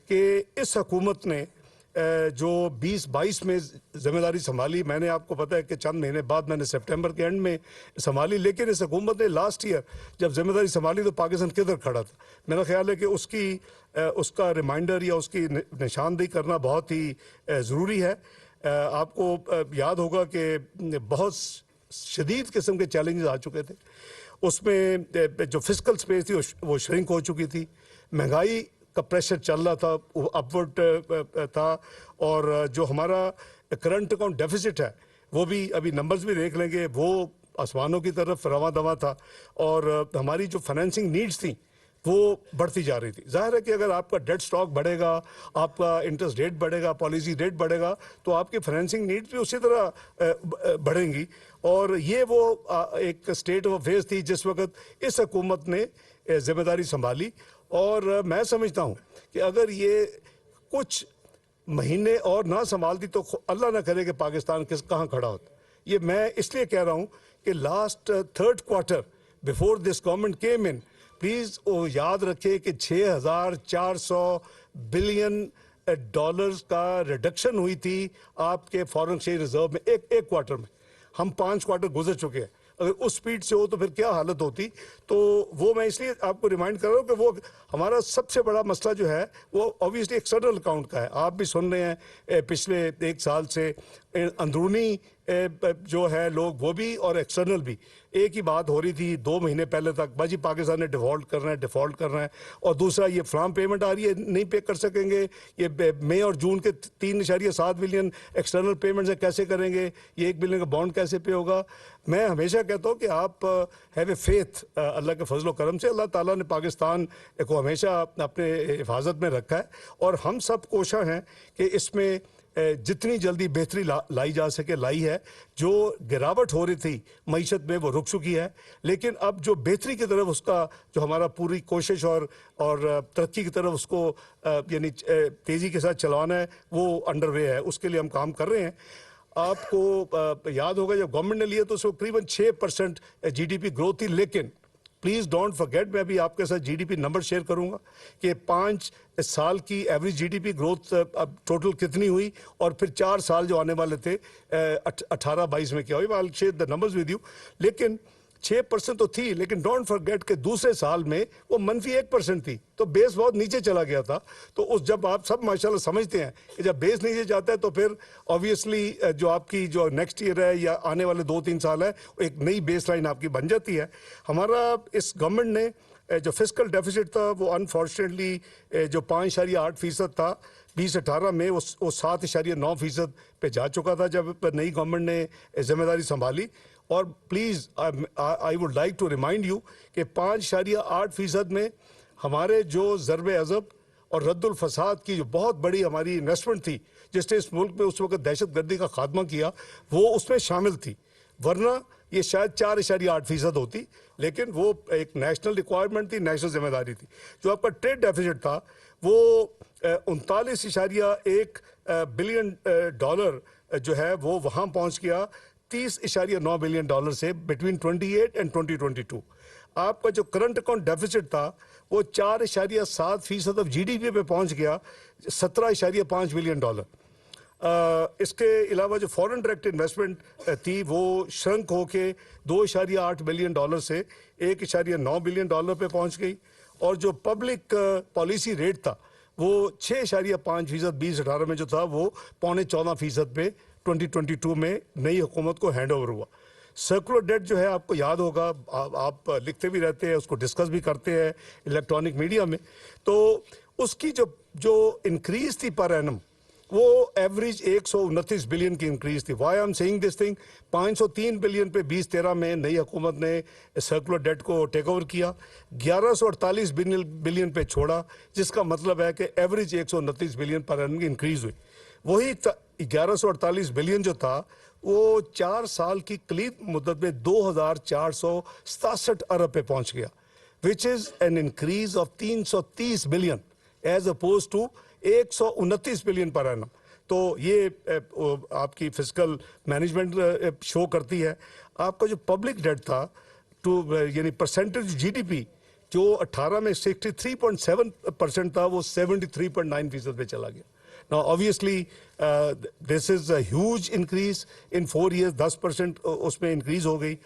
कि इस हुकूमत ने जो 2022 में जिम्मेदारी संभाली, मैंने आपको पता है कि चंद महीने बाद मैंने सितंबर के एंड में संभाली, लेकिन इस हुकूमत ने लास्ट ईयर जब जिम्मेदारी संभाली तो पाकिस्तान किधर खड़ा था। मेरा ख्याल है कि उसका रिमाइंडर या उसकी निशानदेही करना बहुत ही ज़रूरी है। आपको याद होगा कि बहुत शदीद किस्म के चैलेंजेस आ चुके थे, उसमें जो फिजिकल स्पेस थी वो श्रिंक हो चुकी थी, महंगाई का प्रेशर चल रहा था, अपवर्ड था, और जो हमारा करंट अकाउंट डेफिसिट है वो भी अभी नंबर्स भी देख लेंगे, वो आसमानों की तरफ रवा दवा था, और हमारी जो फाइनेंसिंग नीड्स थी वो बढ़ती जा रही थी। जाहिर है कि अगर आपका डेट स्टॉक बढ़ेगा, आपका इंटरेस्ट रेट बढ़ेगा, पॉलिसी रेट बढ़ेगा, तो आपकी फाइनेंसिंग नीड्स भी उसी तरह बढ़ेंगी। और ये वो एक स्टेट ऑफ अफेयर्स थी जिस वक्त इस हुकूमत ने जिम्मेदारी संभाली। और मैं समझता हूँ कि अगर ये कुछ महीने और ना संभालती तो अल्लाह ना करे कि पाकिस्तान कहाँ खड़ा होता। ये मैं इसलिए कह रहा हूँ कि last third quarter before this government came in, please वो याद रखें कि 6,400 बिलियन डॉलर्स का रिडक्शन हुई थी आपके फॉरेन एक्सचेंज रिजर्व में एक क्वार्टर में। हम 5 क्वार्टर गुजर चुके हैं, अगर उस स्पीड से हो तो फिर क्या हालत होती। तो वो मैं इसलिए आपको रिमाइंड कर रहा हूँ कि वो हमारा सबसे बड़ा मसला जो है वो ऑब्वियसली एक्सटर्नल अकाउंट का है। आप भी सुन रहे हैं पिछले 1 साल से अंदरूनी जो है लोग वो भी और एक्सटर्नल भी एक ही बात हो रही थी 2 महीने पहले तक, बाजी पाकिस्तान ने डिफ़ॉल्ट करना है, और दूसरा ये फ्राम पेमेंट आ रही है, नहीं पे कर सकेंगे, ये मई और जून के 3.7 बिलियन एक्सटर्नल पेमेंट्स है, कैसे करेंगे, ये 1 बिलियन का बॉन्ड कैसे पे होगा। मैं हमेशा कहता हूँ कि आप हैव ए फेथ अल्लाह के फजल करम से, अल्लाह ताला ने पाकिस्तान को हमेशा अपने हिफाजत में रखा है, और हम सब कोशिश हैं कि इसमें जितनी जल्दी बेहतरी लाई जा सके लाई है। जो गिरावट हो रही थी मईशत में वो रुक चुकी है, लेकिन अब जो बेहतरी की तरफ उसका जो हमारा पूरी कोशिश और तरक्की की तरफ उसको यानी तेज़ी के साथ चलाना है वो अंडरवे है, उसके लिए हम काम कर रहे हैं। आपको याद होगा जब गवर्नमेंट ने लिया तो उसको करीबन 6% GDP ग्रोथ थी, लेकिन प्लीज़ डोंट फॉरगेट, मैं अभी आपके साथ GDP नंबर शेयर करूंगा कि 5 साल की एवरेज GDP ग्रोथ अब टोटल कितनी हुई, और फिर 4 साल जो आने वाले थे 18-22 में क्या हुई। I share the numbers with you, लेकिन 6% तो थी, लेकिन डोंट फॉरगेट के दूसरे साल में वो -1% थी, तो बेस बहुत नीचे चला गया था। तो उस जब आप सब माशाल्लाह समझते हैं कि जब बेस नीचे जाता है तो फिर ऑब्वियसली जो आपकी जो नेक्स्ट ईयर है या आने वाले 2-3 साल है एक नई बेस लाइन आपकी बन जाती है। हमारा इस गवर्नमेंट ने जो फिस्कल डेफिसिट था वो अनफॉर्चुनेटली जो 5.8% था 2018 में वो 7.9% पे जा चुका था जब नई गवर्नमेंट ने जिम्मेदारी संभाली। और please I would like to remind you कि 5.8% में हमारे जो ज़रबे अज़ब और रद्दुल फसाद की जो बहुत बड़ी हमारी इन्वेस्टमेंट थी जिसने इस मुल्क में उस वक्त दहशतगर्दी का खात्मा किया वो उसमें शामिल थी, वरना ये शायद 4.8% होती, लेकिन वो एक नेशनल रिक्वायरमेंट थी, नेशनल जिम्मेदारी थी। जो आपका ट्रेड डेफिसिट था वो 39.1 बिलियन डॉलर जो है वो वहाँ पहुँच गया 30.9 बिलियन डॉलर से बिटवीन 28 एंड 2022। आपका जो करंट अकाउंट डेफिसिट था वो 4.7% ऑफ GDP पे पहुंच गया 17.5 बिलियन डॉलर। इसके अलावा जो फॉरेन डायरेक्ट इन्वेस्टमेंट थी वो श्रंक होके 2.8 बिलियन डॉलर से 1.9 बिलियन डॉलर पे पहुंच गई, और जो पब्लिक पॉलिसी रेट था वो 6.5% 2018 में जो था वो 13.25% पे 2022 में नई हुकूमत को हैंड ओवर हुआ। सर्कुलर डेट जो है आपको याद होगा, आप लिखते भी रहते हैं, उसको डिस्कस भी करते हैं इलेक्ट्रॉनिक मीडिया में, तो उसकी जो इंक्रीज थी पर एनम वो एवरेज 129 बिलियन की इंक्रीज थी। Why I am saying this thing, 503 billion पे 2013 में नई हुकूमत ने सर्कुलर डेट को टेक ओवर किया, 1148 बिलियन पे छोड़ा, जिसका मतलब है कि एवरेज 129 बिलियन पर एनम की इंक्रीज हुई। वही 1148 बिलियन जो था वो 4 साल की कलीद मुद्दत में 2,467 अरब पे पहुंच गया, which is an increase of 330 billion as opposed to 129 billion per annum. तो ये आपकी फिजिकल मैनेजमेंट शो करती है। आपका जो पब्लिक डेट था टू यानी परसेंटेज GDP जो 18 में 63.7% था वो 73.9% पे चला गया। Now obviously this is a huge increase in 4 years, 10% उसमें इंक्रीज हो गई।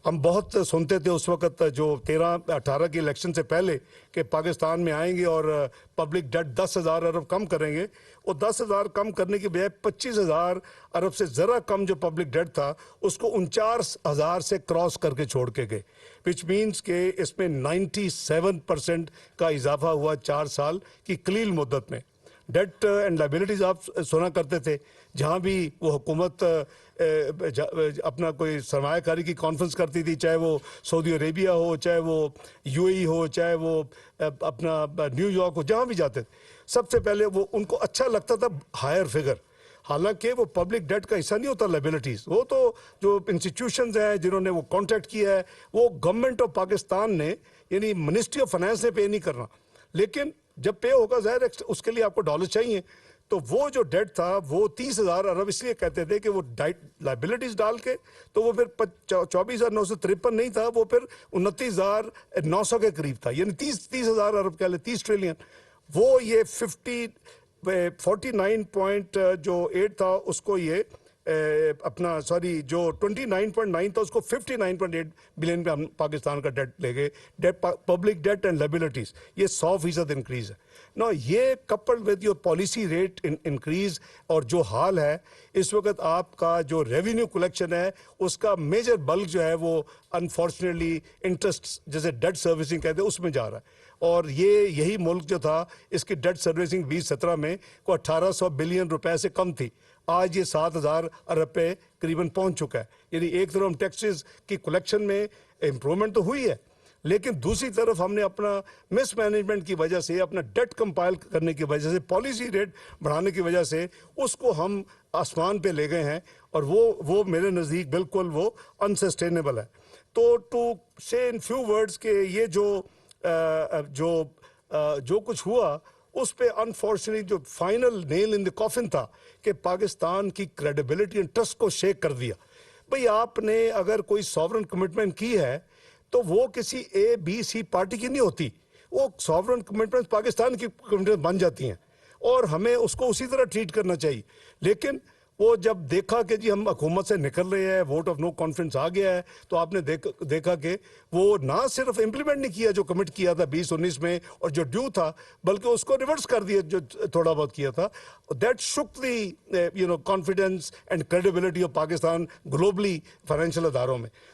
हम बहुत सुनते थे उस वक्त जो 13-18 के इलेक्शन से पहले कि पाकिस्तान में आएंगे और पब्लिक डेट 10,000 अरब कम करेंगे। वो 10,000 कम करने की बजाय 25,000 अरब से ज़रा कम जो पब्लिक डेट था उसको 49,000 से क्रॉस करके छोड़ के गए, विच मीन्स के इसमें 97% का इजाफा हुआ 4 साल की कलील मुद्दत में। डेट एंड लाइबिलिटीज़ आप सुना करते थे, जहाँ भी वो हुकूमत अपना कोई सरमायाकारी की कॉन्फ्रेंस करती थी, चाहे वो सऊदी अरेबिया हो, चाहे वो यूएई हो, चाहे वो अपना न्यूयॉर्क हो, जहाँ भी जाते थे सबसे पहले वो उनको अच्छा लगता था हायर फिगर। हालांकि वो पब्लिक डेट का हिस्सा नहीं होता लाइबिलिटीज़, वो तो जो इंस्टीट्यूशंस हैं जिन्होंने वो कॉन्ट्रैक्ट किया है वो गवर्नमेंट ऑफ पाकिस्तान ने यानी मिनिस्ट्री ऑफ फाइनेंस ने पे नहीं करना। लेकिन जब पे होगा ज़ाहिर है उसके लिए आपको डॉलर चाहिए, तो वो जो डेट था वो 30,000 अरब इसलिए कहते थे कि वो लाइबिलिटीज डाल के तो वो फिर 24,953 नहीं था, वो फिर 29,900 के करीब था, यानी 30,000 अरब कह ले 30 ट्रिलियन। वो ये 49.8 था उसको ये अपना सॉरी जो 29.9 था उसको 59.8 बिलियन पे हम पाकिस्तान का डेट ले गए। Debt public debt and liabilities ये 100% इंक्रीज है ना। ये coupled with your policy rate increase और जो हाल है इस वक्त आपका जो रेवेन्यू कलेक्शन है उसका मेजर बल्क जो है वो अनफॉर्चुनेटली इंटरेस्ट जैसे डेट सर्विसिंग कहते हैं उसमें जा रहा है। और ये यही मुल्क जो था इसकी डेट सर्विसिंग 2017 में को 1800 बिलियन रुपए से कम थी, आज ये 7,000 अरब पे करीबन पहुंच चुका है। यानी एक तरफ हम टैक्सेस की कलेक्शन में इम्प्रूवमेंट तो हुई है, लेकिन दूसरी तरफ हमने अपना मिसमैनेजमेंट की वजह से, अपना डेट कंपाइल करने की वजह से, पॉलिसी रेट बढ़ाने की वजह से उसको हम आसमान पे ले गए हैं और वो मेरे नज़दीक बिल्कुल वो अनसस्टेनेबल है। तो टू से इन फ्यू वर्ड्स के ये जो कुछ हुआ उस पे अनफॉर्चुनेटली जो final nail in the coffin था कि पाकिस्तान की क्रेडिबिलिटी एंड ट्रस्ट को शेक कर दिया। भाई आपने अगर कोई सॉवरन कमिटमेंट की है तो वो किसी ABC पार्टी की नहीं होती, वो सॉवरन कमिटमेंट पाकिस्तान की कमिटमेंट बन जाती हैं और हमें उसको उसी तरह ट्रीट करना चाहिए। लेकिन वो जब देखा कि जी हम हुकूमत से निकल रहे हैं, वोट ऑफ नो कॉन्फिडेंस आ गया है, तो आपने देखा कि वो ना सिर्फ इम्प्लीमेंट नहीं किया जो कमिट किया था 2019 में और जो ड्यू था, बल्कि उसको रिवर्स कर दिया जो थोड़ा बहुत किया था। That shook the confidence and credibility of Pakistan globally financial अदारों में।